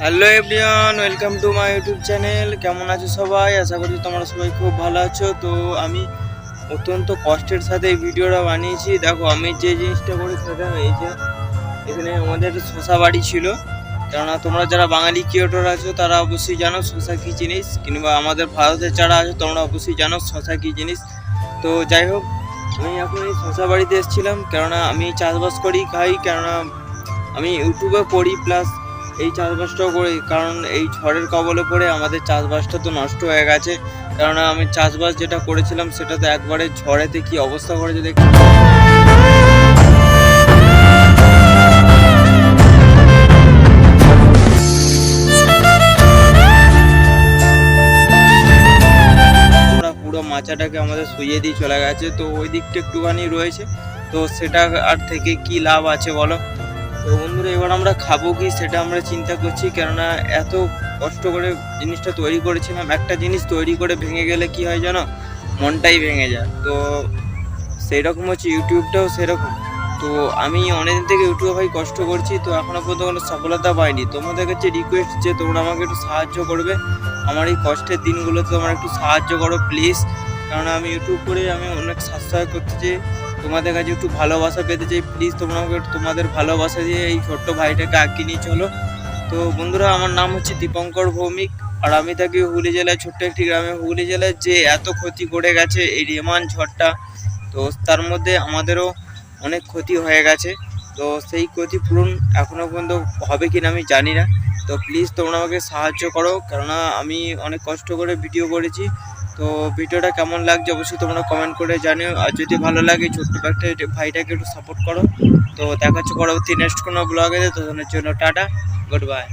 Hello everyone, welcome to my YouTube channel. কেমন আছো সবাই? আশা করি তোমরা সবাই খুব ভালো আছো। তো আমি অত্যন্ত কষ্টের সাথে এই ভিডিওটা বানিয়েছি। দেখো, আমি যে জিনিসটা করে সেটা এই যে এখানে আমাদের শশা বাড়ি ছিল। কেননা তোমরা যারা বাঙালি ক্রিয়েটর আছো তারা অবশ্যই জানো শশা কী জিনিস, কিংবা আমাদের ভারতের যারা আছো তোমরা অবশ্যই জানো শশা কী জিনিস। তো যাই হোক, আমি এখন এই শশা বাড়িতে এসেছিলাম কেননা আমি চাষবাস করি খাই, কেননা আমি ইউটিউবে পড়ি প্লাস এই চাষবাসটাও করি। কারণ এই ঝড়ের কবলে পড়ে আমাদের চাষবাসটা তো নষ্ট হয়ে গেছে। কেননা আমি চাষবাস যেটা করেছিলাম সেটা তো একবারে ঝড়েতে কি অবস্থা করেছে দেখছি। পুরো মাচাটাকে আমাদের শুইয়ে দিয়ে চলে গেছে, তো ওই দিকটা একটুখানি রয়েছে। তো সেটা আর থেকে কি লাভ আছে বলো? তো বন্ধুরা, এবার আমরা খাবো কি সেটা আমরা চিন্তা করছি। কেননা এত কষ্ট করে জিনিসটা তৈরি করেছিলাম, একটা জিনিস তৈরি করে ভেঙে গেলে কি হয় জানো? মনটাই ভেঙে যায়। তো সেই রকম হচ্ছে ইউটিউবটাও সেরকম। তো আমি অনেকদিন থেকে ইউটিউবে ভাই কষ্ট করছি, তো এখনও পর্যন্ত কোনো সফলতা পাইনি। তোমাদের কাছে রিকোয়েস্ট যে তোমরা আমাকে একটু সাহায্য করবে, আমার এই কষ্টের দিনগুলোতে তোমরা একটু সাহায্য করো প্লিজ। কারণ আমি ইউটিউব করে আমি অনেক সাশ্রয় করতে চাই, তোমাদের কাছে একটু ভালোবাসা পেতে চাই। প্লিজ তোমরা আমাকে একটু তোমাদের ভালোবাসা দিয়ে এই ছোট্ট ভাইটাকে আগিয়ে নিয়ে চলো। তো বন্ধুরা, আমার নাম হচ্ছে দীপঙ্কর ভৌমিক, আর আমি থাকি হুগলি জেলায়, ছোট্ট একটি গ্রামে। হুগলি জেলায় যে এত ক্ষতি করে গেছে এই রেমান ঝড়টা, তো তার মধ্যে আমাদেরও অনেক ক্ষতি হয়ে গেছে। তো সেই ক্ষতিপূরণ এখনও পর্যন্ত হবে কিনা আমি জানি না। তো প্লিজ তোমরা আমাকে সাহায্য করো, কেননা আমি অনেক কষ্ট করে ভিডিও করেছি। তো ভিডিওটা কেমন লাগছে অবশ্যই তোমরা কমেন্ট করে জানিও। আর যদি ভালো লাগে ছোট্ট একটা ভাইটাকে একটু সাপোর্ট করো। তো দেখা হচ্ছে পরবর্তী নেক্সট কোনো ব্লগে। তো জন্য টাটা, গুড বাই।